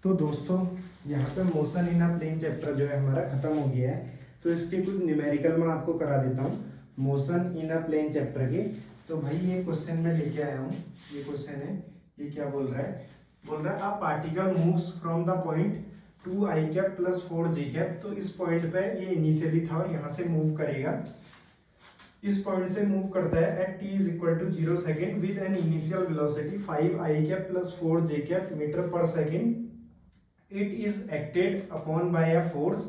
तो दोस्तों यहाँ पे motion in a plane chapter जो है हमारा खत्म हो गया है। तो इसके कुछ न्यूमेरिकल मैं आपको करा देता हूँ motion in a plane chapter के। तो भाई ये क्वेश्चन मैं लेके आया हूँ, ये क्वेश्चन है, ये क्या बोल रहा है, बोल रहा है a particle moves from the point 2i cap plus 4j cap. तो इस पॉइंट पे ये इनिशियली था और यहाँ से मूव करेगा, इस पॉइंट से मूव करता है at t is equal to 0 second with an initial velocity 5i cap plus 4j cap metre पर second. It is acted upon by a force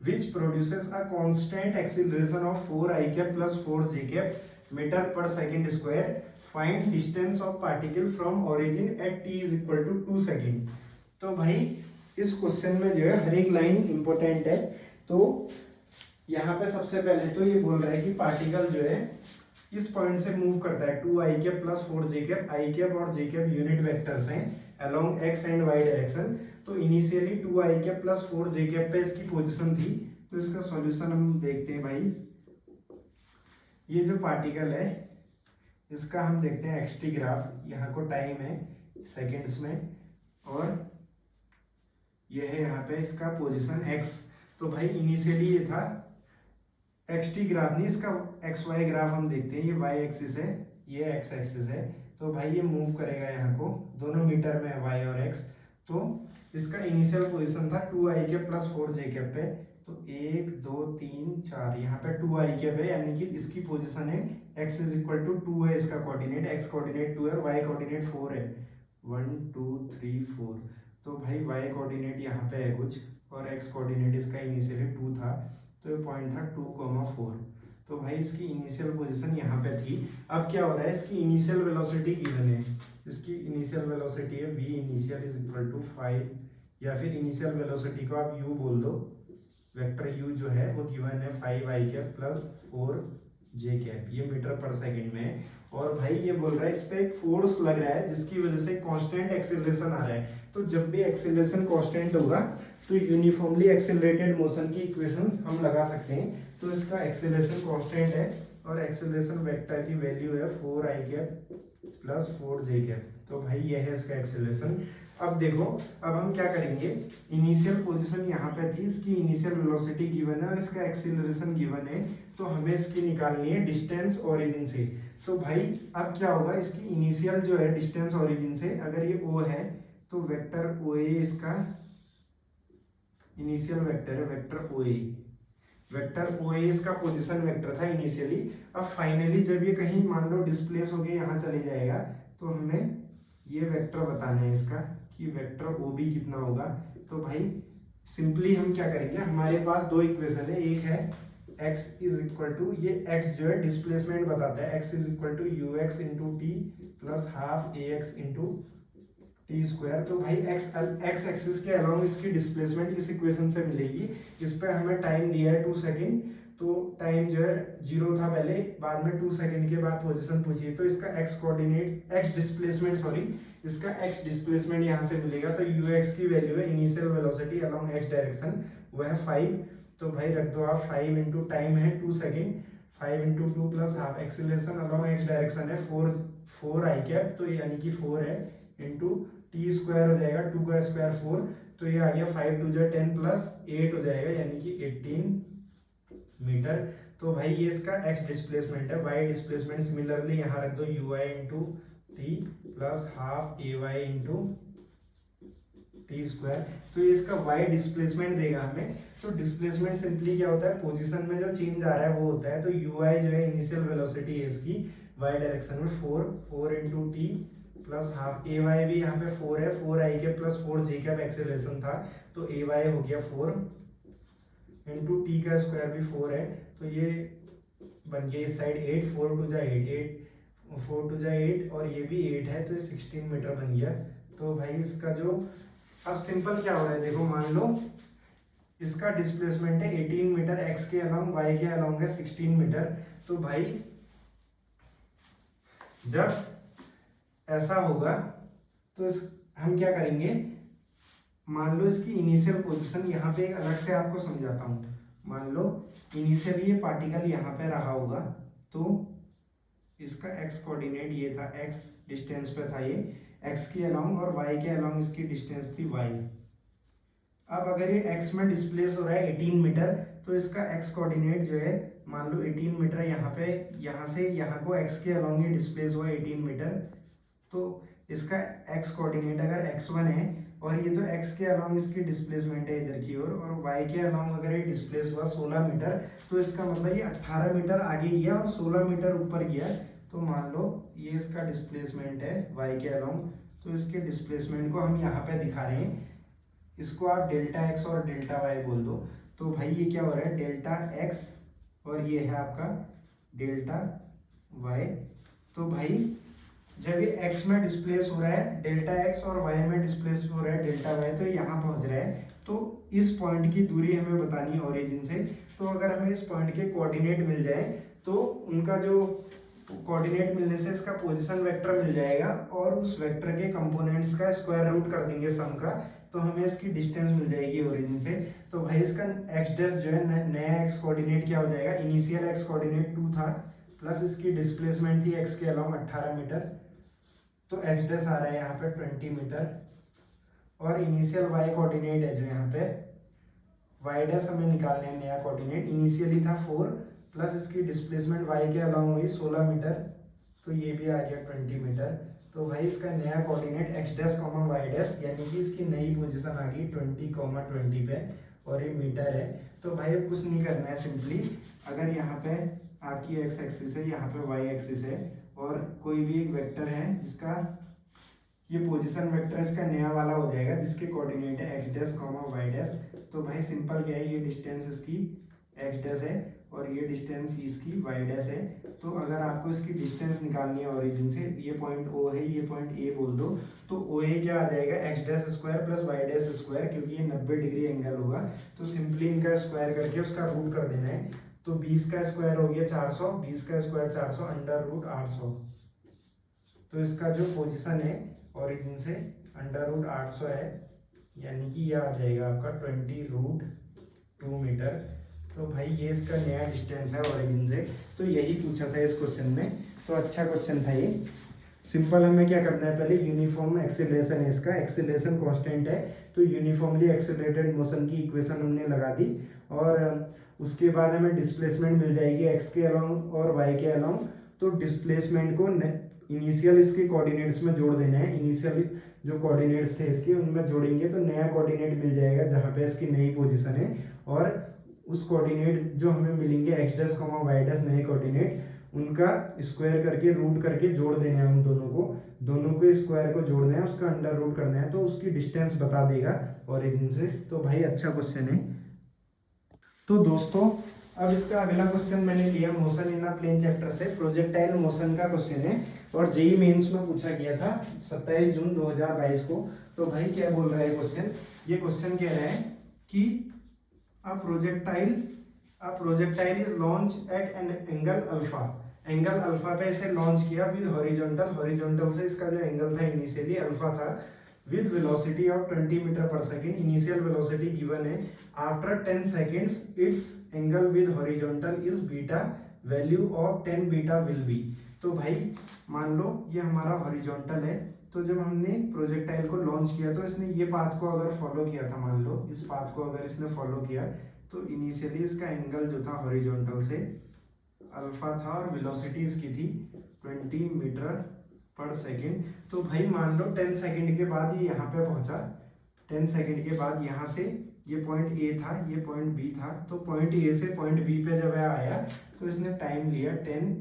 which produces a constant acceleration of 4i cap plus 4j cap meter per second square. Find distance of particle from origin at t is equal to 2 second. तो भाई इस question में जो है हर एक line important है। तो यहाँ पे सबसे पहले तो ये बोल रहा है कि पार्टिकल जो है इस पॉइंट से मूव करता है 2i cap plus 4j cap, i cap और j कैप यूनिट वेक्टर्स हैं अलोंग x एंड y डायरेक्शन। तो initially 2i cap plus 4j cap पे इसकी पोजीशन थी। तो इसका सॉल्यूशन हम देखते हैं भाई। ये जो पार्टिकल है इसका हम देखते हैं एक्सटी ग्राफ, यहाँ को टाइम है सेकेंड्स में और ये है यहाँ पे इसका पोजीशन x। तो भाई इनिशियली ये था एक्सटी ग्राफ नहीं, इसका एक्स वाई ग्राफ हम देखते हैं। ये वाई एक्सिस है, ये एक्स एक्सिस है। तो भाई ये मूव करेगा यहाँ को, दोनों मीटर में है वाई और एक्स। तो इसका इनिशियल पोजीशन था 2i के प्लस 4j कैप पे। तो 1 2 3 4 यहाँ पे 2i कैप है, यानी कि इसकी पोजीशन है x इज इक्वल टू 2 है इसका कोऑर्डिनेट, x कोऑर्डिनेट 2 है, y कोऑर्डिनेट 4 है। 1 2 3 4। तो भाई y कोऑर्डिनेट यहाँ पे है कुछ और x कोऑर्डिनेट इसका इनिशियली 2 था। तो ये पॉइंट था 2,4। तो भाई इसकी इनिशियल पोजीशन यहाँ पे थी। अब क्या हो रहा है, इसकी इनिशियल वेलोसिटी गिवन है, इसकी इनिशियल वेलोसिटी है v initial is equal to 5, या फिर इनिशियल वेलोसिटी को आप u बोल दो, वेक्टर u जो है वो गिवन है 5i cap plus 4j cap, ये मीटर पर सेकेंड में है। और भाई ये बोल रहा है इस पे एक फोर्स लग रहा है जिसकी वजह से कांस्टेंट एक्सेलरेशन आ रहा है। तो जब भी एक्सेलरेशन कांस्टेंट होगा तो यूनिफॉर्मली एक्सेलरेटेड मोशन की इक्वेशंस हम लगा सकते हैं। तो इसका एक्सेलरेशन कांस्टेंट है और एक्सेलरेशन वेक्टर की वैल्यू है 4i cap plus 4j cap. तो भाई ये है इसका एक्सेलरेशन। अब देखो, अब हम क्या करेंगे, इनिशियल पोजीशन यहाँ पे थी, इसकी इनिशियल वेलोसिटी गिवन है और इसका एक्सेलरेशन गिवन है। तो हमें इसकी निकालनी है डिस्टेंस ओरिजिन से। तो भाई अब क्या होगा, इसकी इनिशियल जो है डिस्टेंस ओरिजिन से, अगर ये ओ है तो वेक्टर ओ ए इसका इनिशियल वेक्टर है, वेक्टर ओ ए, वेक्टर ओ ए इसका पोजीशन वेक्टर था इनिशियली। अब फाइनली जब ये कहीं मान लो डिस्प्लेस हो गया यहाँ चले जाएगा, तो हमें ये वेक्टर बताना है इसका कि वेक्टर ओ बी कितना होगा। तो भाई सिंपली हम क्या करेंगे, हमारे पास दो इक्वेशन है, एक है x इज इक्वल टू, ये x जो है डिस्प्लेसमेंट बताता है, x is equal to u x into t plus half a x into t square. तो भाई x एक्सिस के अलोंग इसकी डिस्प्लेसमेंट इस इक्वेशन से मिलेगी। इस पर हमें टाइम दिया है 2 सेकेंड, तो टाइम जो है 0 था पहले, बाद में 2 सेकेंड के बाद पोजीशन पूछी है। तो इसका x coordinate, x displacement sorry, इसका x डिस्प्लेसमेंट यहाँ से मिलेगा। तो यू एक्स की वैल्यू है initial velocity along x direction, वो है 5। तो भाई रख दो आप 5 इंटू टाइम है 2 second, 5 into 2 plus half, acceleration along x direction है 4 i कैप, तो यानी कि 4 है, इंटू टी स्क्वायर हो जाएगा, 2 का स्क्वायर 4। तो ये आ गया 5 2 जा 10 प्लस 8 हो जाएगा, यानी कि 18 मीटर। तो भाई ये इसका x डिस्प्लेसमेंट है। y डिस्प्लेसमेंट सिमिलरली यहाँ रख दो u i into t plus half a y into t square. तो ये इसका y डिस्प्लेसमेंट देगा हमें। तो डिस्प्लेसमेंट सिंपली क्या होता है, पोजीशन में जो चेंज आ रहा है वो होता है। तो यू आई जो है इनिशियल वेलोसिटी है इसकी y डायरेक्शन में 4 into t plus half, a Y भी यहाँ पे 4 है, 4i के प्लस 4j कैप एक्सेलरेशन था, तो ए वाई हो गया 4 इंटू टी का स्क्वायर भी 4 है। तो ये बन गया इस साइड 8, 4 2 जा 8, 4 2 जा 8 और ये भी 8 है, तो ये 16 मीटर बन गया। तो भाई इसका जो, अब सिंपल क्या हो रहा है देखो, मान लो इसका डिस्प्लेसमेंट है 18 मीटर, x के अलोंग, y के अलोंग है 16 मीटर। तो भाई जब ऐसा होगा तो हम क्या करेंगे, मान लो इसकी इनिशियल पोजीशन यहाँ पे एक अलग से आपको समझाता हूँ। मान लो इनिशियली ये पार्टिकल यहाँ पे रहा होगा, तो इसका x कोऑर्डिनेट ये था, x डिस्टेंस पे था ये x के अलोंग, और y के अलोंग इसकी डिस्टेंस थी y। अब अगर ये x में डिस्प्लेस हो रहा है 18 मीटर, तो इसका x कोऑर्डिनेट जो है मान लो 18 मीटर, यहाँ पे यहाँ से यहाँ को x के अलॉन्ग ये डिस्प्लेस हुआ 18 मीटर, तो इसका x कोऑर्डिनेट अगर x1 है और ये तो x के अलॉन्ग इसकी डिस्प्लेसमेंट है इधर की ओर, और y के अलॉन्ग अगर ये डिस्प्लेस हुआ 16 मीटर, तो इसका मतलब ये 18 मीटर आगे गया और 16 मीटर ऊपर गया। तो मान लो ये इसका डिस्प्लेसमेंट है y के अलॉन्ग, तो इसके डिस्प्लेसमेंट को हम यहाँ पे दिखा रहे हैं, इसको आप डेल्टा x और डेल्टा y बोल दो। तो भाई ये क्या हो रहा है, डेल्टा x और ये है आपका डेल्टा y। तो भाई जब ये x में डिस्प्लेस हो रहा है डेल्टा x और y में डिस्प्लेस हो रहा है डेल्टा y, तो यहाँ पहुँच रहा है, तो इस पॉइंट की दूरी हमें बतानी है ओरिजिन से। तो अगर हमें इस पॉइंट के कोऑर्डिनेट मिल जाए तो उनका जो कोऑर्डिनेट मिलने से इसका पोजीशन वेक्टर मिल जाएगा, और उस वेक्टर के कंपोनेंट्स का स्क्वायर रूट कर देंगे सम का, तो हमें इसकी डिस्टेंस मिल जाएगी ओरिजिन से। तो भाई इसका x डैश जो है नया x कोऑर्डिनेट क्या हो जाएगा, इनिशियल x कोऑर्डिनेट 2 था प्लस इसकी डिस्प्लेसमेंट थी x के अलावा 18 मीटर, तो x डैश आ रहा है यहाँ पे 20 मीटर, और इनिशियल y कोऑर्डिनेट है जो यहाँ पे y डैश हमें निकालने है नया कोऑर्डिनेट, इनिशियली था 4 प्लस इसकी डिस्प्लेसमेंट y के अलावा हुई 16 मीटर, तो ये भी आ गया 20 मीटर। तो भाई इसका नया coordinate x dash comma y dash, यानी कि इसकी नई पोजीशन आ गई 20, 20 पे, और ये मीटर है। तो भाई अब कुछ नहीं करना है, सिंपली अगर यहाँ पे आपकी x एक्सिस है, यहाँ पे y एक्सिस है, और कोई भी एक वेक्टर है जिसका ये पोजीशन वेक्टर इसका नया वाला हो जाएगा जिसके कोऑर्डिनेट है x dash comma y dash. तो भाई सिंपल क्या है, ये डिस्टेंस इसकी x डैश है और ये डिस्टेंस इसकी y डैश है। तो अगर आपको इसकी डिस्टेंस निकालनी है ओरिजिन से, ये पॉइंट O है, ये पॉइंट A बोल दो, तो OA क्या आ जाएगा, x dash square plus y dash square, क्योंकि ये 90 डिग्री एंगल होगा, तो सिंपली इनका स्क्वायर करके उसका रूट कर देना है। तो 20 का स्क्वायर हो गया 400, 20 का स्क्वायर 400, अंडर रूट 800। तो इसका जो पोजीशन है ओरिजिन से अंडर रूट 800 है, यानी कि यह आ जाएगा आपका 20√2 मीटर। तो भाई ये इसका नया डिस्टेंस है ओरिजिन से। तो यही पूछा था इस क्वेश्चन में, तो अच्छा क्वेश्चन था ये। सिंपल हमें क्या करना है, पहले यूनिफॉर्म एक्सेलरेशन है, इसका एक्सेलरेशन कांस्टेंट है, तो यूनिफॉर्मली एक्सेलरेटेड मोशन की इक्वेशन हमने लगा दी, और उसके बाद हमें डिस्प्लेसमेंट मिल जाएगी x के अलोंग और y के अलोंग। तो डिस्प्लेसमेंट को इनिशियल इसके कोऑर्डिनेट्स में जोड़ देना है, इनिशियल जो कोऑर्डिनेट्स थे इसके उनमें जोड़ेंगे तो नया कोऑर्डिनेट मिल जाएगा जहाँ पे इसकी नई पोजीशन है, और उस कोऑर्डिनेट जो हमें मिलेंगे x dash comma y dash नए कोऑर्डिनेट, उनका स्क्वायर करके रूट करके जोड़ देना है, उन दोनों के स्क्वायर को जोड़ना है, उसका अंडर रूट करना है, तो उसकी डिस्टेंस बता देगा ओरिजिन से। तो भाई अच्छा क्वेश्चन है। तो दोस्तों अब इसका अगला क्वेश्चन मैंने लिया motion in a plane chapter से, प्रोजेक्टाइल मोशन का क्वेश्चन है, और जेईई मेंस में पूछा गया था 27 जून 2022 को। तो भाई क्या बोल रहा है क्वेश्चन, ये क्वेश्चन कह रहा है कि a projectile is launch eight an angle alpha पे इसे लॉन्च किया विद हॉरिजॉन्टल से इसका जो एंगल था इनिशियली अल्फा था, with velocity of 20 मीटर पर सेकेंड, इनिशियल वेलोसिटी गिवन है, after 10 seconds it's angle with horizontal is beta, value of 10 beta will be. तो भाई मान लो ये हमारा हॉरिजॉन्टल है, तो जब हमने प्रोजेक्टाइल को लॉन्च किया तो इसने ये पाथ को अगर फॉलो किया था, मान लो इस पाथ को अगर इसने फॉलो किया, तो इनिशियली इसका एंगल जो था हॉरिजॉन्टल से अल्फा था और वेलोसिटी इसकी थी 20 मीटर पर सेकेंड। तो भाई मान लो 10 सेकेंड के बाद ये यहाँ पे पहुंचा, 10 सेकेंड के बाद यहाँ से ये पॉइंट ए था, ये पॉइंट बी था, तो पॉइंट ए से पॉइंट बी पे जब आया तो इसने टाइम लिया 10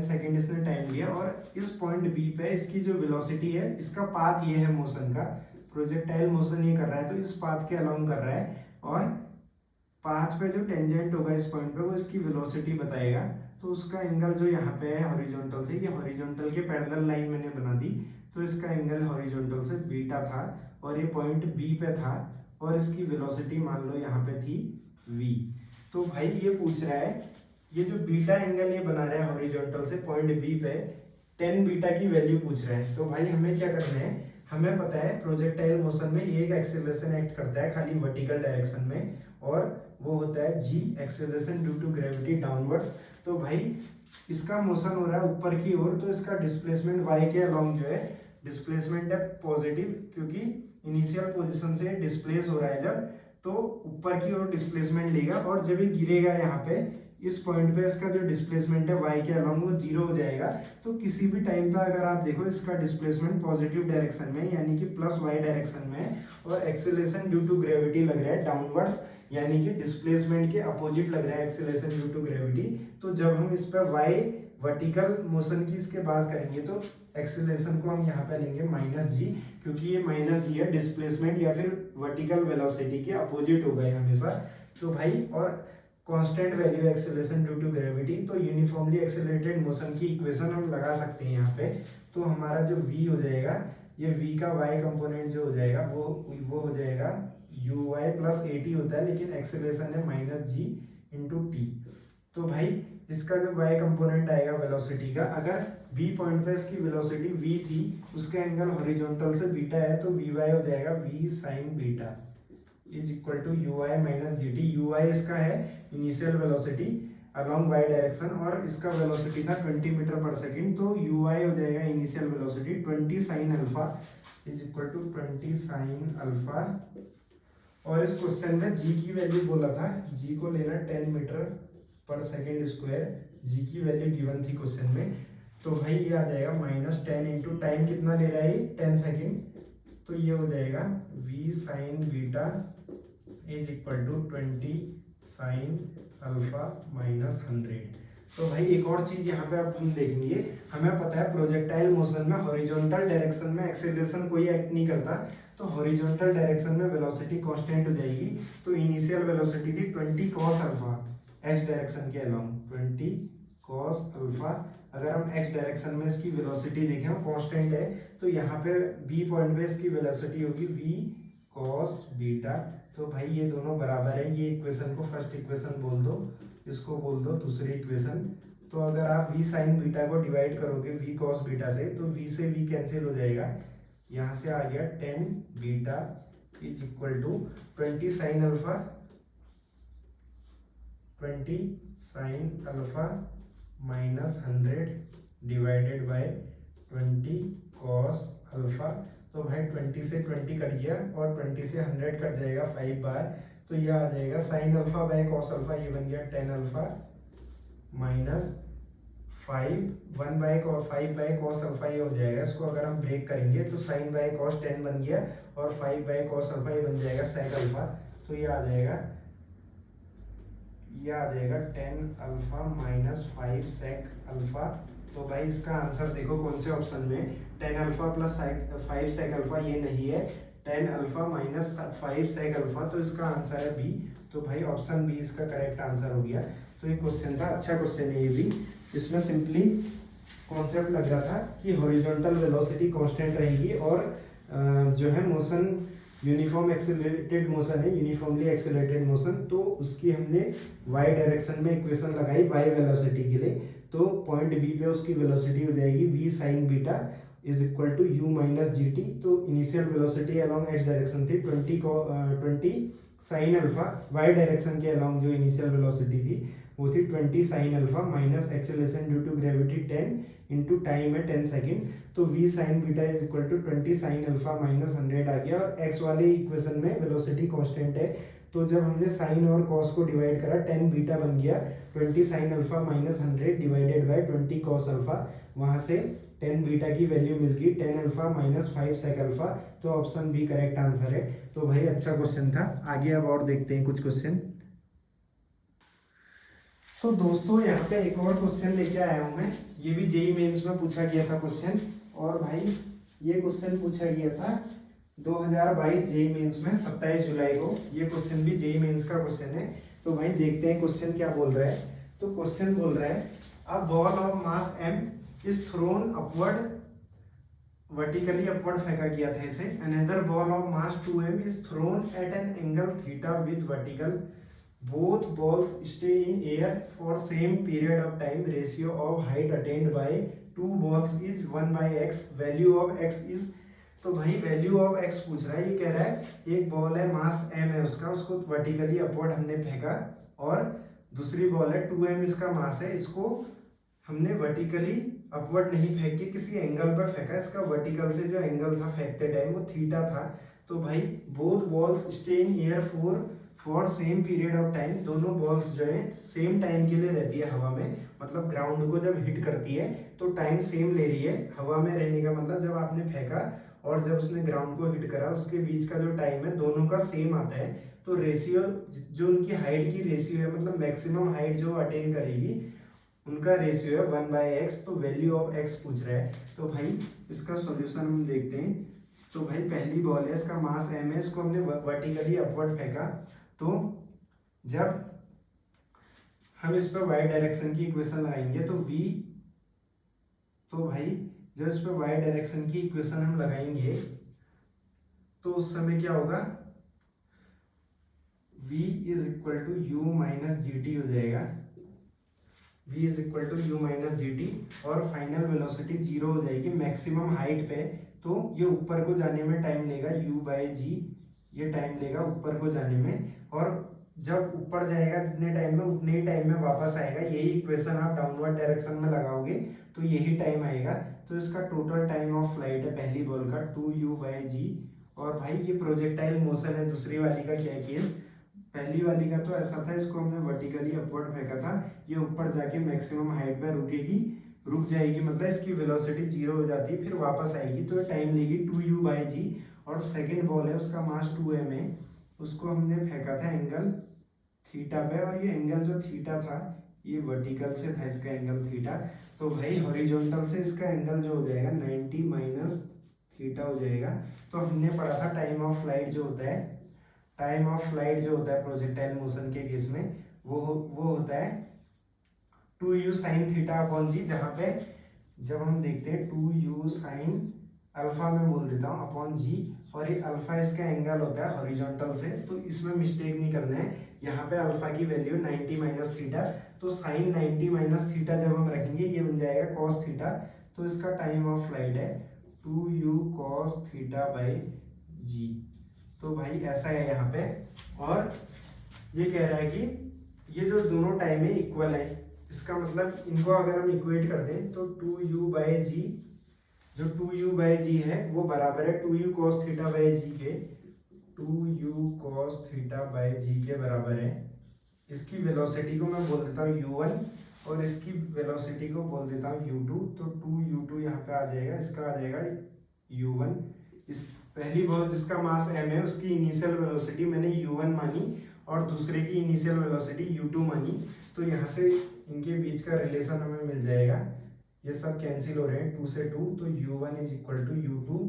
सेकेंड इसने टाइम लिया, और इस पॉइंट बी पे इसकी जो वेलोसिटी है, इसका पाथ ये है मोशन का, प्रोजेक्टाइल मोशन ये कर रहा है तो इस पाथ के अलोंग कर रहा है, और पाथ पे जो टेंजेंट होगा इस पॉइंट पे वो इसकी वेलोसिटी बताएगा। तो उसका एंगल जो यहाँ पे है हॉरिजॉन्टल से, ये हॉरिजॉन्टल के पैरेलल लाइन मैंने बना दी, तो इसका एंगल हॉरिजॉन्टल से बीटा था, और ये पॉइंट बी पे था, और इसकी वेलोसिटी मान लो यहाँ पे थी v। तो भाई ये पूछ रहा है, ये जो बीटा एंगल ये बना रहा है हॉरिजॉन्टल से पॉइंट बी पे 10 बीटा की वैल्यू पूछ रहा है। तो भाई हमें क्या करना है, हमें पता है प्रोजेक्टाइल मोशन में एक एक्सेलरेशन एक्ट करता है खाली वर्टिकल डायरेक्शन में, और वो होता है g, acceleration due to gravity downwards. तो भाई इसका मोशन हो रहा है ऊपर की ओर, तो इसका डिस्प्लेसमेंट y के अलोंग जो है डिस्प्लेसमेंट है पॉजिटिव, क्योंकि इनिशियल पोजीशन से डिस्प्लेस हो रहा है जब, तो ऊपर की ओर डिस्प्लेसमेंट लेगा, और जब ये गिरेगा यहाँ पे इस पॉइंट पे इसका जो डिस्प्लेसमेंट है y के अलॉन्ग वो जीरो हो जाएगा। तो किसी भी टाइम पे अगर आप देखो इसका डिस्प्लेसमेंट पॉजिटिव डायरेक्शन में यानी कि प्लस y डायरेक्शन में है, और एक्सेलरेशन ड्यू टू ग्रेविटी लग रहा है डाउनवर्ड्स, यानी कि डिस्प्लेसमेंट के अपोजिट लग रहा है एक्सेलरेशन ड्यू टू ग्रेविटी। तो जब हम इस पर y वर्टिकल मोशन की इसके बात करेंगे तो एक्सेलरेशन को हम यहाँ पे लेंगे -g, क्योंकि ये -g है, डिस्प्लेसमेंट या फिर वर्टिकल वेलोसिटी के अपोजिट होगा ये हमेशा। तो भाई, और constant value acceleration due to gravity, तो यूनिफॉर्मली एक्सेलरेटेड मोशन की इक्वेशन हम लगा सकते हैं यहाँ पे। तो हमारा जो v हो जाएगा, ये v का y कंपोनेंट जो हो जाएगा वो हो जाएगा uy प्लस at होता है, लेकिन एक्सेलरेशन है -g इंटू टी। तो भाई इसका जो y कंपोनेंट आएगा वेलोसिटी का, अगर v पॉइंट पे इसकी वेलोसिटी v थी, उसका एंगल हॉरिजॉन्टल से बीटा है, तो vy हो जाएगा v sine beta is equal to ui minus g t. ui इसका है initial velocity along y direction, और इसका वेलोसिटी था 20 मीटर पर सेकंड, तो ui हो जाएगा initial velocity 20 sine alpha is equal to 20 sine alpha. और इस क्वेश्चन में g की वैल्यू बोला था, g को लेना 10 मीटर पर सेकेंड स्क्वायर, g की वैल्यू गिवन थी क्वेश्चन में। तो भाई ये आ जाएगा -10 इंटू टाइम कितना ले रहा है ये 10 सेकेंड, तो ये हो जाएगा v sine beta is equal to 20 sine alpha minus 100। तो भाई एक और चीज यहाँ पे आप हम देखेंगे, हमें पता है प्रोजेक्टाइल मोशन में हॉरिजॉन्टल डायरेक्शन में एक्सेलरेशन कोई एक्ट नहीं करता, तो हॉरिजॉन्टल डायरेक्शन में वेलोसिटी कांस्टेंट हो जाएगी। तो इनिशियल वेलोसिटी थी 20 cos अल्फा एक्स डायरेक्शन के अलोंग 20 cos अल्फा। अगर हम एक्स डायरेक्शन में इसकी वेलोसिटी देखें वो कांस्टेंट है, तो यहाँ पे बी पॉइंट पे इसकी वेलोसिटी होगी v cos बीटा। तो भाई ये दोनों बराबर है, ये इक्वेशन को फर्स्ट इक्वेशन बोल दो, इसको बोल दो दूसरी इक्वेशन। तो अगर आप v साइन बीटा को डिवाइड करोगे v cos बीटा से, तो v से v कैंसिल हो जाएगा, यहाँ से आ गया 10 beta is equal to 20 sine alpha 20 sine alpha minus 100 divided by 20 cos alpha. तो भाई 20 से 20 कट गया और 20 से 100 कट जाएगा 5 बार, तो यह आ जाएगा sine alpha by cos alpha, ये बन गया 10 alpha minus 1 by 5 by cos alpha ये हो जाएगा। इसको अगर हम ब्रेक करेंगे तो साइन बाय कॉस 10 बन गया और 5 बाय कॉस अल्फा ये बन जाएगा सेक अल्फा। तो ये आ जाएगा 10 अल्फा माइनस 5 सेक अल्फा। तो भाई इसका आंसर देखो कौन से ऑप्शन में, 10 अल्फा प्लस 5 सेक अल्फा ये नहीं है, 10 अल्फा माइनस 5 सेक अल्फा, तो इसका आंसर है बी। तो भाई ऑप्शन बी इसका करेक्ट आंसर हो गया। तो ये क्वेश्चन था, अच्छा क्वेश्चन है ये भी। इसमें सिंपली कॉन्सेप्ट लग रहा था कि हॉरिजॉन्टल वेलोसिटी कांस्टेंट रहेगी और जो है मोशन यूनिफॉर्म एक्सेलरेटेड मोशन है, यूनिफॉर्मली एक्सेलरेटेड मोशन, तो उसकी हमने y डायरेक्शन में इक्वेशन लगाई y वेलोसिटी के लिए। तो पॉइंट बी पे उसकी वेलोसिटी हो जाएगी v sine beta is equal to u minus g t. तो initial velocity along x direction थी 20 साइन अल्फा, y डायरेक्शन के अलोंग जो इनिशियल वेलोसिटी थी वो थी 20 sine alpha minus acceleration due to gravity 10 into time है 10 second. तो v sine beta is equal to 20 sine alpha minus 100 आ गया। और x वाले इक्वेशन में वेलोसिटी कांस्टेंट है, तो जब हमने साइन और कॉस को डिवाइड करा 10 बीटा बन गया 20 sine alpha minus 100 divided by 20 cos alpha, वहाँ से 10 बीटा की वैल्यू मिल गई 10 अल्फा माइनस 5 सेक अल्फा। तो ऑप्शन बी करेक्ट आंसर है। तो भाई अच्छा क्वेश्चन था। आगे अब और देखते हैं कुछ क्वेश्चन। तो दोस्तों यहाँ पे एक और क्वेश्चन लेके आया हूँ मैं, ये भी जेई मेंस में पूछा गया था क्वेश्चन। और भाई ये क्वेश्चन पूछा गया था 2022 जेई मेंस में 27 जुलाई को। ये क्वेश्चन भी जेई मेंस का क्वेश्चन है। तो भाई देखते हैं क्वेश्चन क्या बोल रहा है। तो क्वेश्चन बोल रहा है a ball of mass m is thrown upward, vertically upward फेंका गया था इसे। Another ball of mass 2m is thrown at an angle theta with vertical, both balls stay in air for same period of time, ratio of height attained by two balls is 1/x, value of x is। तो भाई value of x पूछ रहा है। ये कह रहा है एक बॉल है मास m है उसका, उसको वर्टिकली अपवर्ड हमने फेंका, और दूसरी बॉल है 2m इसका मास है, इसको हमने वर्टिकली अपवर्ड नहीं फेंक के किसी एंगल पर फेंका, इसका वर्टिकल से जो एंगल था फेंकते टाइम वो थीटा था। तो भाई both balls stay in air for same period of time, दोनों बॉल्स जो है सेम टाइम के लिए रहती है हवा में, मतलब ग्राउंड को जब हिट करती है तो टाइम सेम ले रही है। हवा में रहने का मतलब जब आपने फेंका और जब उसने ग्राउंड को हिट करा उसके बीच का जो टाइम है दोनों का सेम आता है। तो रेशियो जो उनकी हाइट की रेशियो है, मतलब मैक्सिमम हाइट जो अटेन करेगी उनका रेशियो है 1/x। तो वैल्यू ऑफ x पूछ रहा है, तो भाई इसका सॉल्यूशन हम देखते हैं। तो भाई पहली बॉल है, इसका मास m है, इसको हमने वर्टिकली अपवर्ड फेंका, तो जब हम इस पर y डायरेक्शन की इक्वेशन लगाएंगे तो v, तो भाई जब इस पर y डायरेक्शन की इक्वेशन हम लगाएंगे तो उस समय क्या होगा, v is equal to u minus g t हो जाएगा, v is equal to u minus g t, और फाइनल वेलोसिटी जीरो हो जाएगी मैक्सिमम हाइट पे। तो ये ऊपर को जाने में टाइम लेगा u बाई जी, ये टाइम लेगा ऊपर को जाने में, और जब ऊपर जाएगा जितने टाइम में उतने ही टाइम में वापस आएगा। यही इक्वेशन आप डाउनवर्ड डायरेक्शन में लगाओगे तो यही टाइम आएगा। तो इसका टोटल टाइम ऑफ फ्लाइट है पहली बॉल का 2u बाई जी। और भाई ये प्रोजेक्टाइल मोशन है। दूसरी वाली का क्या केस, पहली वाली का तो ऐसा था, इसको हमने वर्टिकली अपवर्ड फेंका था, ये ऊपर जाके मैक्सिमम हाइट पे रुक जाएगी, मतलब इसकी वेलोसिटी जीरो हो जाती है, फिर वापस आएगी तो टाइम लेगी 2u बाई जी। और सेकेंड बॉल है, उसका मास 2m है, उसको हमने फेंका था एंगल थीटा पे, और ये एंगल जो थीटा था ये वर्टिकल से था, इसका एंगल थीटा। तो भाई हॉरिजॉन्टल से इसका एंगल जो हो जाएगा 90 माइनस थीटा हो जाएगा। तो हमने पढ़ा था टाइम ऑफ फ्लाइट जो होता है, टाइम ऑफ फ्लाइट जो होता है प्रोजेक्टाइल मोशन के केस में वो होता है 2u साइन थीटा अपॉन जी, जहाँ पे जब हम देखते हैं 2u साइन अल्फा में बोल देता हूँ अपॉन जी, और ये अल्फा इसका एंगल होता है हॉरिजॉन्टल से, तो इसमें मिस्टेक नहीं करना है। यहाँ पे अल्फा की वैल्यू 90 माइनस थीटा, तो साइन 90 माइनस थीटा जब हम रखेंगे ये बन जाएगा कॉस थीटा। तो इसका टाइम ऑफ फ्लाइट है 2u कॉस थीटा बाई जी। तो भाई ऐसा है यहाँ पे, और ये कह रहा है कि ये जो दोनों टाइम है इक्वल है, इसका मतलब इनको अगर हम इक्वेट कर दें तो 2u बाई जी, जो 2u बाई जी है वो बराबर है 2u cos थीटा बाई जी के, 2u cos थीटा बाई जी के बराबर है। इसकी वेलोसिटी को मैं बोल देता हूँ u1 और इसकी वेलोसिटी को बोल देता हूँ u2। तो 2u2 यहाँ पे आ जाएगा, इसका आ जाएगा u1। इस पहली बॉल जिसका मास m है उसकी इनिशियल वेलोसिटी मैंने u1 मानी और दूसरे की इनिशियल वेलोसिटी u2 मानी। तो यहाँ से इनके बीच का रिलेशन हमें मिल जाएगा, ये सब कैंसिल हो रहे हैं 2 से 2, तो u1 is equal to u2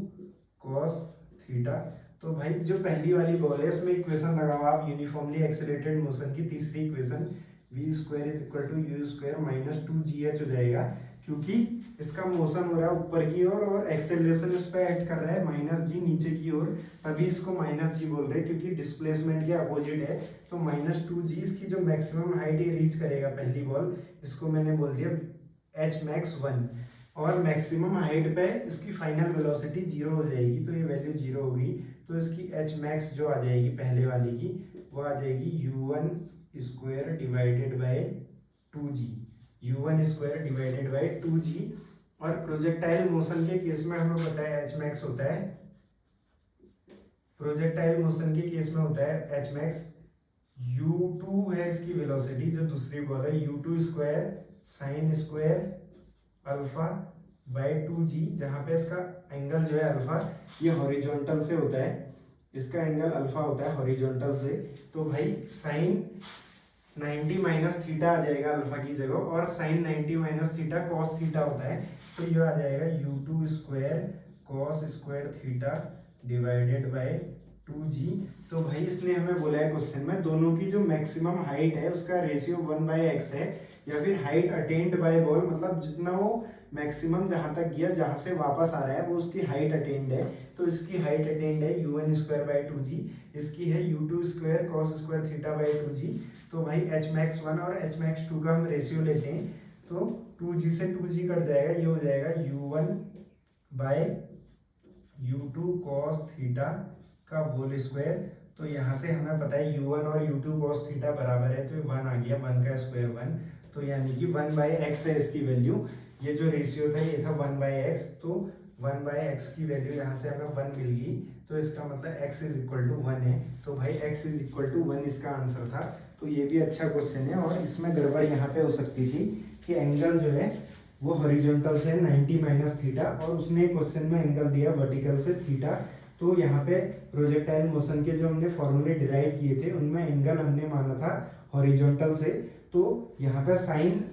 cos theta. तो भाई जो पहली वाली बॉल है उसमें इक्वेशन लगाओ आप यूनिफॉर्मली एक्सेलरेटेड मोशन की, तीसरी equation v square is equal to u square minus 2gh हो जाएगा, क्योंकि इसका मोशन हो रहा है ऊपर की ओर और एक्सेलरेशन उस पर एक्ट कर रहा है माइनस जी नीचे की ओर, तभी इसको माइनस जी बोल रहे हैं, क्योंकि डिस्प्लेसमेंट के अपोजिट है। तो माइनस 2g इसकी जो मैक्सिमम हाइट ये रीच करेगा पहली बॉल, इसको मैंने बोल दिया h max 1, और मैक्सिमम हाइट पे इसकी फाइनल वेलोसिटी जीरो हो जाएगी, तो ये वैल्यू जीरो होगी। तो इसकी h max जो आ जाएगी पहले वाली की वो आ जाएगी u1 square divided by 2g, u1 square divided by 2g। और प्रोजेक्टाइल मोशन के केस में हमें पता है h max होता है, प्रोजेक्टाइल मोशन के केस में होता है h max, u2 है इसकी वेलोसिटी जो दूसरी बॉल है, u2 square sine square alpha by 2g, जहाँ पे इसका एंगल जो है अल्फा ये हॉरिजॉन्टल से होता है, इसका एंगल अल्फा होता है हॉरिजॉन्टल से। तो भाई साइन 90 माइनस थीटा आ जाएगा अल्फा की जगह, और sine 90 minus theta cos theta होता है, तो ये आ जाएगा u2 square cos square theta divided by 2g। तो भाई इसने हमें बोला है क्वेश्चन में दोनों की जो मैक्सिमम हाइट है उसका रेशियो 1/x है, या फिर हाइट अटेन्ड बाय बॉल, मतलब जितना वो मैक्सिमम जहां तक गया जहां से वापस आ रहा है वो उसकी हाइट अटेन्ड है। तो इसकी हाइट अटेन्ड है u1 स्क्वायर बाई 2g, इसकी है u2 square cos square theta by 2g। तो भाई h max 1 और h max 2 का हम रेशियो लेते हैं तो 2g से 2g कट जाएगा, ये हो जाएगा u1 by u2 cos theta का होल स्क्वायर। तो यहाँ से हमें पता है u1 और u2 cos थीटा बराबर है, तो 1 आ गया, 1 का स्क्वायर 1, तो यानी कि 1/x है इसकी वैल्यू। ये जो रेशियो था ये था 1/x, तो 1/x की वैल्यू यहाँ से हमें 1 मिल गई, तो इसका मतलब x इज इक्वल टू 1 है। तो भाई x इज इक्वल टू 1 इसका आंसर था। तो ये भी अच्छा क्वेश्चन है। और इसमें गड़बड़ यहाँ पे हो सकती थी कि एंगल जो है वो हॉरिजॉन्टल से 90 माइनस थीटा, और उसने क्वेश्चन में एंगल दिया वर्टिकल से थीटा। तो यहाँ पे प्रोजेक्टाइल मोशन के जो हमने फॉर्मूले डिराइव किए थे उनमें एंगल हमने माना था हॉरिजॉन्टल से। तो यहाँ पे साइन,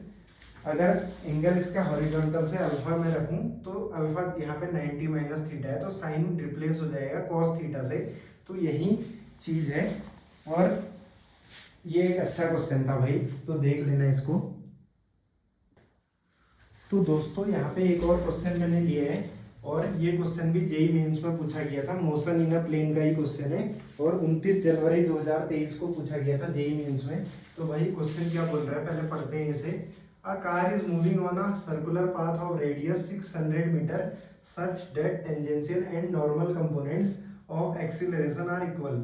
अगर एंगल इसका हॉरिजॉन्टल से अल्फा में रखूं तो अल्फा यहाँ पे 90 माइनस थीटा है, तो साइन रिप्लेस हो जाएगा कॉस थीटा से। तो यही चीज है। और ये एक अच्छा क्वेश्चन था भाई, तो देख लेना इसको। तो दोस्तों यहाँ पे एक और क्वेश्चन मैंने लिया है, और ये क्वेश्चन भी जेईई मेंस में पूछा गया था, मोशन इन अ प्लेन का ही क्वेश्चन है, और 29 जनवरी 2023 को पूछा गया था जेईई मेंस में। तो भाई क्वेश्चन क्या बोल रहा है पहले पढ़ते हैं इसे। A car is moving on a circular path of radius 600 metre such that tangential and normal components of acceleration are equal.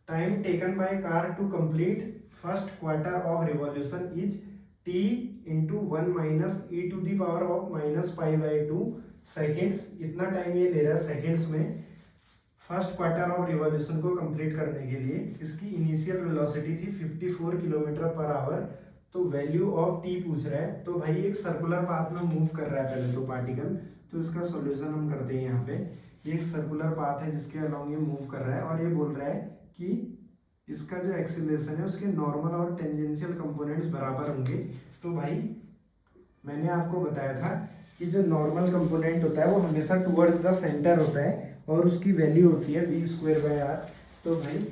Time taken by car to complete first quarter of revolution is t into 1 minus e to the power of minus π/2 seconds. इतना time ये ले रहा है seconds में first quarter of revolution को complete करने के लिए। इसकी इनिशियल वेलोसिटी थी 54 किलोमीटर पर आवर। तो वैल्यू ऑफ t पूछ रहा है। तो भाई एक सर्कुलर पाथ में मूव कर रहा है पहले तो पार्टिकल, तो इसका सॉल्यूशन हम करते हैं। यहाँ पे एक सर्कुलर पाथ है जिसके अलाउंग ये मूव कर रहा है, और ये बोल रहा है कि इसका जो एक्सीलरेशन है उसके नॉर्मल और टेंजेंशियल कंपोनेंट्स बराबर होंगे। तो भाई मैंने आपको बताया था कि जो नॉर्मल कंपोनेंट होता है वो हमेशा टुवर्ड्स द सेंटर होता है, और उसकी वैल्यू होती है v²/r। तो भाई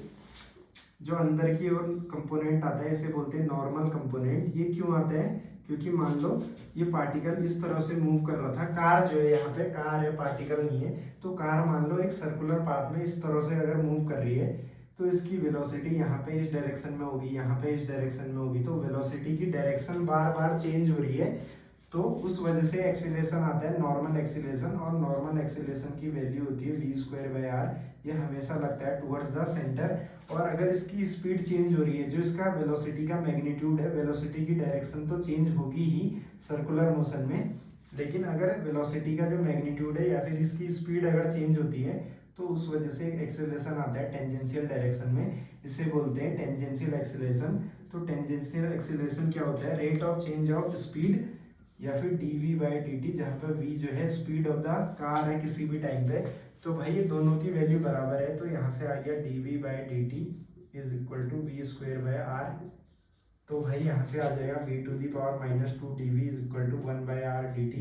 जो अंदर की ओर कंपोनेंट आता है इसे बोलते हैं नॉर्मल कंपोनेंट। ये क्यों आता है? क्योंकि मान लो ये पार्टिकल इस तरह से मूव कर रहा था, कार जो है यहाँ पे कार है पार्टिकल नहीं है, तो कार मान लो एक सर्कुलर पाथ में इस तरह से अगर मूव कर रही है तो इसकी वेलोसिटी यहाँ पे इस डायरेक्शन में होगी, यहाँ पे इस डायरेक्शन में होगी। तो वेलोसिटी की डायरेक्शन बार बार चेंज हो रही है, तो उस वजह से एक्सीलरेशन आता है नॉर्मल एक्सीलरेशन, और नॉर्मल एक्सीलरेशन की वैल्यू होती है v²/r। ये हमेशा लगता है टुवर्ड्स द सेंटर। और अगर इसकी स्पीड चेंज हो रही है, जो इसका वेलोसिटी का मैग्नीट्यूड है, वेलोसिटी की डायरेक्शन तो चेंज होगी ही सर्कुलर मोशन में, लेकिन अगर वेलोसिटी का जो मैग्नीट्यूड है या फिर इसकी स्पीड अगर चेंज होती है तो उस वजह से एक्सेलरेशन आता है टेंजेंशियल डायरेक्शन में। इसे बोलते हैं टेंजेंशियल एक्सेलरेशन। तो टेंजेंशियल एक्सेलरेशन क्या होता है? Rate of change of speed या फिर dv/dt, जहाँ पर v जो है स्पीड ऑफ द कार है किसी भी टाइम पे। तो भाई ये दोनों की वैल्यू बराबर है, तो यहाँ से आ गया dv/dt is equal to v²/r। तो भाई यहाँ से आ जाएगा v to the power -2 dv is equal to 1/r dt।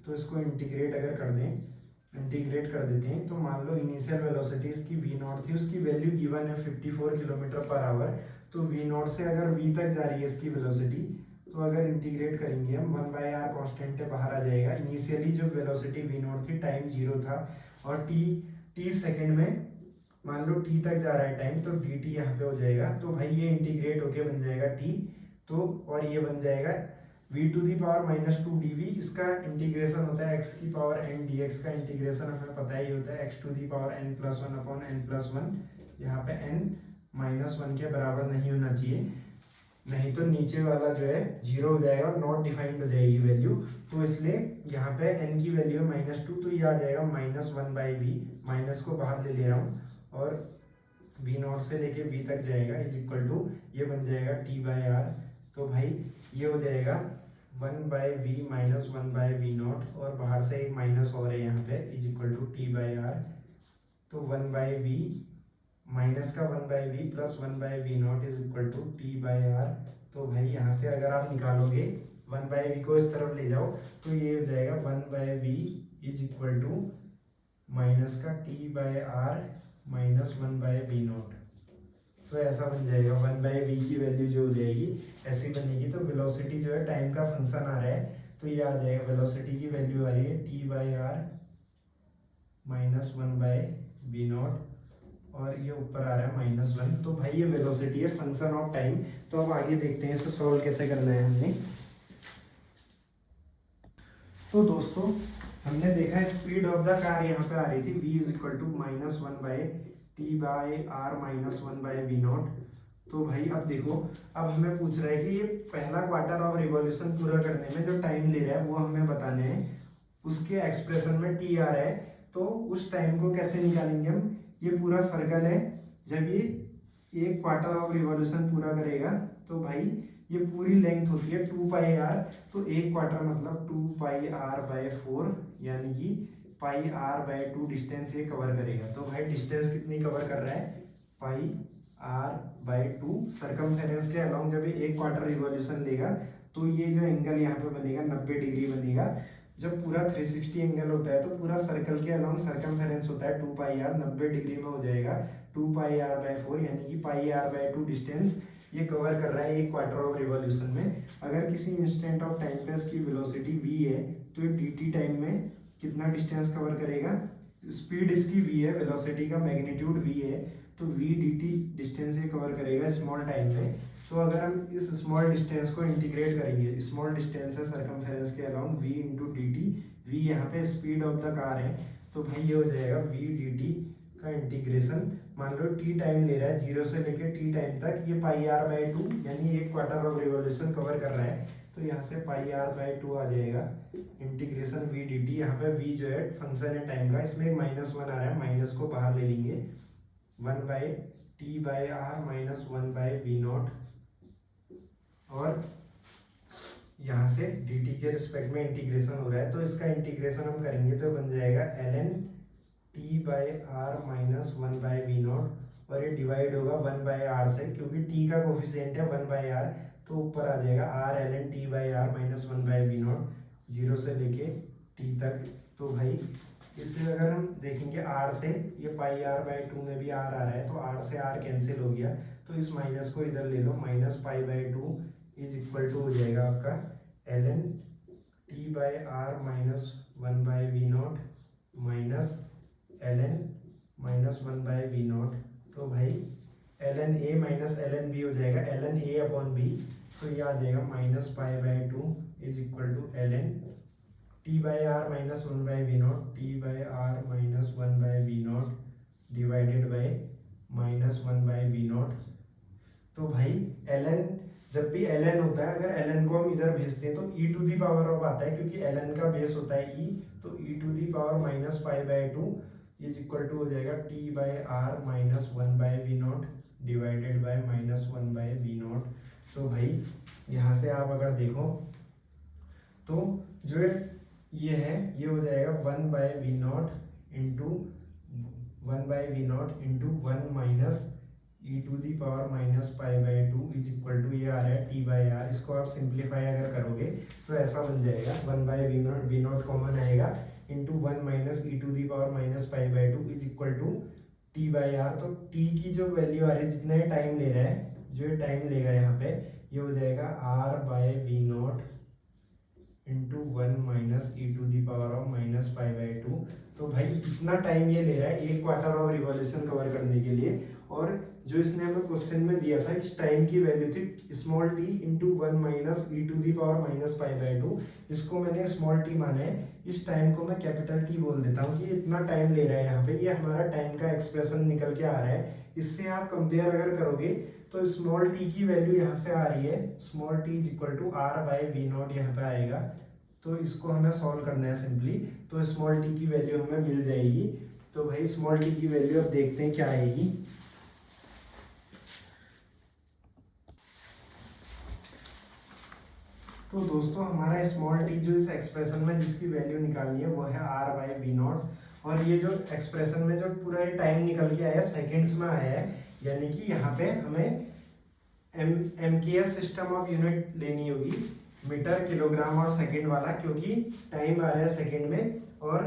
तो इसको इंटीग्रेट अगर कर दें, इंटीग्रेट कर देते हैं, तो मान लो इनिशियल वेलोसिटी इसकी v0 थी, उसकी वैल्यू गिवन है 54 किलोमीटर पर आवर। तो v0 से अगर v तक जा रही है इसकी वेलोसिटी, तो अगर इंटीग्रेट करेंगे हम 1/r कांस्टेंट है बाहर आ जाएगा। इनिशियली जो वेलोसिटी v0 थी टाइम 0 था, और t सेकेंड में मान लो t तक जा रहा है टाइम, तो dt यहाँ पे हो जाएगा। तो भाई ये इंटीग्रेट होके बन जाएगा t, तो और ये बन जाएगा v to the power -2 dv। इसका इंटीग्रेशन होता है x की पावर n dx का इंटीग्रेशन हमें पता ही होता है x to the power n+1/n+1। यहाँ पे n -1 के बराबर नहीं होना चाहिए, नहीं तो नीचे वाला जो है 0 हो जाएगा और नॉट डिफाइंड हो जाएगी वैल्यू। तो इसलिए यहाँ पे n की वैल्यू है -2, तो ये आ जाएगा -1/v। माइनस को बाहर ले रहा हूँ, और v0 से लेके v तक जाएगा इज इक्वल टू ये बन जाएगा t/r। तो भाई ये हो जाएगा 1/v माइनस 1/v0, और बाहर से एक माइनस और है यहाँ पे इज इक्वल टू t/r। तो 1/v माइनस का 1/v plus 1/v0 is equal to t/r। तो भाई यहाँ से अगर आप निकालोगे 1/v को इस तरफ ले जाओ, तो ये हो जाएगा 1/v is equal to minus का t/r माइनस 1/v0। तो ऐसा बन जाएगा 1/v की वैल्यू जो हो जाएगी ऐसी बनेगी। तो वेलोसिटी जो है टाइम का फंक्शन आ रहा है, तो ये आ जाएगा वेलोसिटी की वैल्यू आ रही है t/r माइनस 1/v0, और ये ऊपर आ रहा है -1। तो भाई ये वेलोसिटी है फंक्शन ऑफ टाइम। तो अब आगे देखते हैं इसे सॉल्व कैसे करना है हमने। तो दोस्तों हमने देखा स्पीड ऑफ द कार यहाँ पे आ रही थी v is equal to -1/t/r minus 1/v0। तो भाई अब देखो, अब हमें पूछ रहा है कि ये पहला क्वार्टर ऑफ रिवॉल्यूशन पूरा करने में जो टाइम ले रहा है वो हमें बताने हैं। उसके एक्सप्रेशन में टी आ रहा है, तो उस टाइम को कैसे निकालेंगे हम। ये पूरा सर्कल है, जब ये एक क्वार्टर ऑफ रिवॉल्यूशन पूरा करेगा तो भाई ये पूरी लेंथ होती है 2 पाई आर। तो एक क्वार्टर मतलब 2 पाई आर/4, यानी कि पाई r/2 डिस्टेंस ये कवर करेगा। तो भाई डिस्टेंस कितनी कवर कर रहा है, पाई r/2 सर्कमफेरेंस के अलोंग। जब ये एक क्वार्टर रिवॉल्यूशन लेगा तो ये जो एंगल यहाँ पे बनेगा 90 डिग्री बनेगा। जब पूरा 360 एंगल होता है तो पूरा सर्कल के अलोंग सर्कमफेरेंस होता है 2 पाई आर, 90 डिग्री में हो जाएगा 2 पाई आर/4, यानी कि पाई r/2 डिस्टेंस ये कवर कर रहा है एक क्वार्टर ऑफ रिवॉल्यूशन में। अगर किसी इंस्टेंट ऑफ टाइम पे इसकी वेलोसिटी v है तो ये dt टाइम में कितना डिस्टेंस कवर करेगा। स्पीड इसकी v है, वेलोसिटी का मैग्नीट्यूड v है, तो v dt डिस्टेंस ये कवर करेगा स्मॉल टाइम में। तो अगर हम इस स्मॉल डिस्टेंस को इंटीग्रेट करेंगे, स्मॉल डिस्टेंस है सर्कमफेरेंस के along v into d t, v यहाँ पे स्पीड ऑफ द कार है, तो भाई ये हो जाएगा v dt का इंटीग्रेशन। मान लो t टाइम ले रहा है, 0 से लेके t टाइम तक, ये पाई r/2 यानी एक क्वार्टर ऑफ रिवॉल्यूशन कवर कर रहा है, तो यहाँ से पाई r/2 आ जाएगा इंटीग्रेशन v dt। यहाँ पे v जो है फंक्शन है टाइम का, इसमें -1 आ रहा है, माइनस को बाहर ले लेंगे, 1/t/r माइनस 1/v0, और यहाँ से dt के रिस्पेक्ट में इंटीग्रेशन हो रहा है, तो इसका इंटीग्रेशन हम करेंगे तो बन जाएगा ln t/r माइनस 1/v0, और ये डिवाइड होगा 1/r से, क्योंकि t का कोफिशिएंट है 1/r, तो ऊपर आ जाएगा r ln t/r minus 1/v0, 0 से लेके t तक। तो भाई इससे अगर हम देखेंगे r से, ये पाई r/2 में भी r आ रहा है, तो r से r कैंसिल हो गया, तो इस माइनस को इधर ले लो, माइनस पाई/2 इज इक्वल टू हो जाएगा आपका ln t/r minus 1/v0 minus ln minus 1/v0। तो भाई ln a minus ln b हो जाएगा ln a/b, तो ये आ जाएगा माइनस पाई/2 is equal to ln t/r minus 1/v0, t/r minus 1/v0 divided by minus 1/v0। तो भाई ln, जब भी ln होता है, अगर ln को हम इधर भेजते हैं तो e to the power of आता है, क्योंकि ln का बेस होता है e, तो e to the power minus पाई/2 इज इक्वल टू हो जाएगा t/r minus 1/v0 divided by minus 1/v0। तो भाई यहाँ से आप अगर देखो तो जो ये है, ये हो जाएगा 1/v0 into 1/v0 into 1 minus e to the power minus पाई/2 इज इक्वल टू, ये आ रहा है t/r। इसको आप सिंप्लीफाई अगर करोगे तो ऐसा बन जाएगा 1/v0 कॉमन आएगा into 1 minus e to the power minus पाई/2 इज इक्वल टू t/r। तो t की जो वैल्यू आ रही है, जितना टाइम ले रहा है, जो ये टाइम लेगा यहाँ पे, ये हो जाएगा r/v0 into 1 minus e to the power of minus पाई/2। तो भाई इतना टाइम ये ले रहा है एक क्वार्टर ऑफ रिवॉल्यूशन कवर करने के लिए, और जो इसने हमें क्वेश्चन में दिया था, इस टाइम की वैल्यू थी small t into 1 minus e to the power minus पाई/2। इसको मैंने स्मॉल t माना है, इस टाइम को मैं कैपिटल T बोल देता हूँ कि इतना टाइम ले रहा है यहाँ पे, ये हमारा टाइम का एक्सप्रेशन निकल के आ रहा है। इससे आप कंपेयर अगर करोगे तो स्मॉल t की वैल्यू यहाँ से आ रही है, small t is equal to r/v0 यहाँ पे आएगा। तो इसको हमें सॉल्व करना है सिंपली, तो स्मॉल t की वैल्यू हमें मिल जाएगी। तो भाई स्मॉल t की वैल्यू अब देखते हैं क्या आएगी। तो दोस्तों हमारा स्मॉल t जो इस एक्सप्रेशन में जिसकी वैल्यू निकालनी है वो है r/v0, और ये जो एक्सप्रेशन में जो पूरा ये टाइम निकल के आया सेकेंड्स में आया है, यानी कि यहाँ पे हमें MKS सिस्टम ऑफ यूनिट लेनी होगी, मीटर किलोग्राम और सेकंड वाला, क्योंकि टाइम आ रहा है सेकंड में और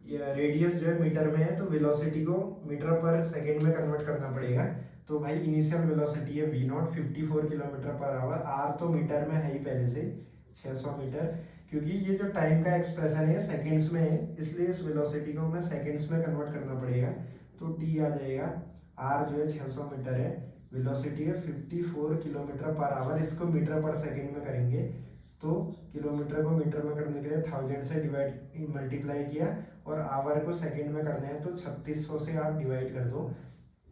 रेडियस जो है मीटर में है, तो वेलोसिटी को मीटर पर सेकंड में कन्वर्ट करना पड़ेगा। तो भाई इनिशियल वेलोसिटी है v0 54 kilometre per hour, r तो मीटर में है ही पहले से 600 मीटर, क्योंकि ये जो टाइम का एक्सप्रेशन है सेकंड्स में है, इसलिए इस वेलोसिटी को हमें सेकंड्स में कन्वर्ट करना पड़ेगा। तो t आ जाएगा, r जो है 600 मीटर है, वेलोसिटी है 54 किलोमीटर पर आवर, इसको मीटर पर सेकंड में करेंगे, तो किलोमीटर को मीटर में करने के लिए 1000 से डिवाइड मल्टीप्लाई किया, और आवर को सेकंड में करना है तो 3600 से आप डिवाइड कर दो,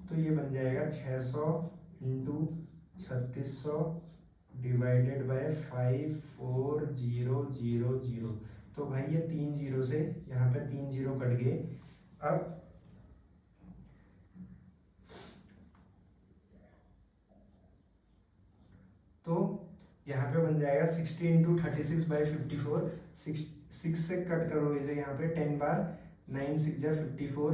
तो ये बन जाएगा 600 इंटू 3600 डिवाइडेड बाय 54000। तो भाई ये 3 जीरो से यहाँ पे 3 जीरो कट गए। अब तो यहाँ पे बन जाएगा 60 इंटू 36/54। 6 से कट करो इसे यहाँ पे 10 बार, 9 6 जा 54।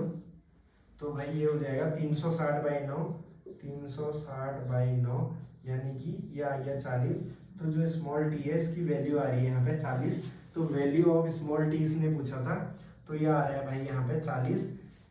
तो भाई ये हो जाएगा 360/9, 360/9 यानी कि ये आ गया 40। तो जो स्मॉल टी है इसकी वैल्यू आ रही है यहाँ पे 40। तो वैल्यू ऑफ स्मॉल टी इसने पूछा था, तो ये आ रहा है भाई यहाँ पे 40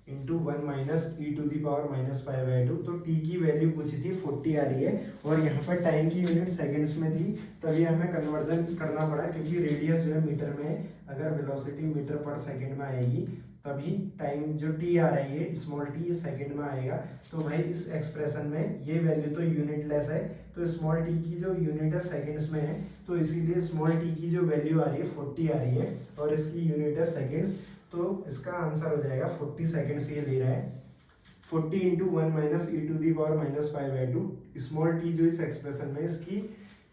इंटू 1 माइनस e⁻⁵/2। तो टी की वैल्यू पूछी थी 40 आ रही है, और यहाँ पर टाइम की यूनिट सेकंड्स में थी, तभी हमें कन्वर्जन करना पड़ा क्योंकि रेडियस जो है मीटर में है। अगर वेलोसिटी मीटर पर सेकंड में आएगी तभी टाइम जो टी आ रही है स्मॉल टी ये सेकंड में आएगा। तो भाई इस एक्सप्रेशन में ये वैल्यू तो यूनिट लेस है, तो स्मॉल टी की जो यूनिट है सेकंड्स में है, तो इसीलिए स्मॉल टी की जो वैल्यू आ रही है 40 आ रही है, और इसकी यूनिट है सेकंड्स। तो इसका आंसर हो जाएगा 40 सेकंड्स ये ले रहा है। 40 into 1 minus e⁻⁵/2। Small T जो इस एक्सप्रेशन में इसकी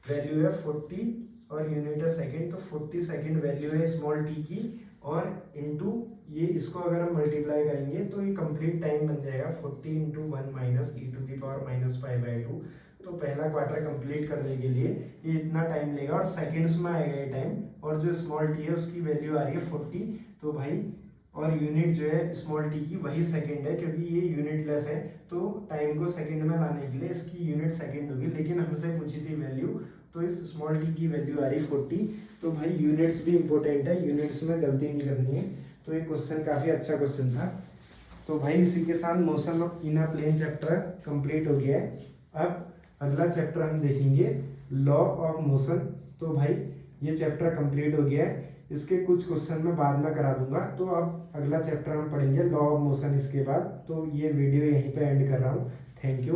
वैल्यू है 40 और यूनिट है सेकंड, तो 40 सेकंड वैल्यू है स्मॉल टी की, और इंटू ये इसको अगर हम मल्टीप्लाई करेंगे तो ये कंप्लीट टाइम बन जाएगा 40 इंटू 1 माइनस e⁻⁵/2। तो पहला क्वार्टर कंप्लीट करने के लिए ये इतना टाइम लेगा और सेकंड्स में आएगा ये टाइम, और जो स्मॉल टी है उसकी वैल्यू आ रही है 40। तो भाई और यूनिट जो है स्मॉल टी की वही सेकंड है, क्योंकि ये यूनिट लेस है, तो टाइम को सेकंड में लाने के लिए इसकी यूनिट सेकंड होगी, लेकिन हमसे पूछी थी वैल्यू, तो इस स्मॉल टी की वैल्यू आ रही 40। तो भाई यूनिट्स भी इंपॉर्टेंट है, यूनिट्स में गलती नहीं करनी है। तो ये क्वेश्चन काफ़ी अच्छा क्वेश्चन था। तो भाई इसी के साथ motion of in a plane chapter complete हो गया है। अब अगला चैप्टर हम देखेंगे लॉ ऑफ मोशन। तो भाई ये चैप्टर कंप्लीट हो गया है, इसके कुछ क्वेश्चन मैं बाद में करा दूंगा। तो अब अगला चैप्टर हम पढ़ेंगे लॉ ऑफ मोशन इसके बाद। तो ये वीडियो यहीं पे एंड कर रहा हूँ। Thank you.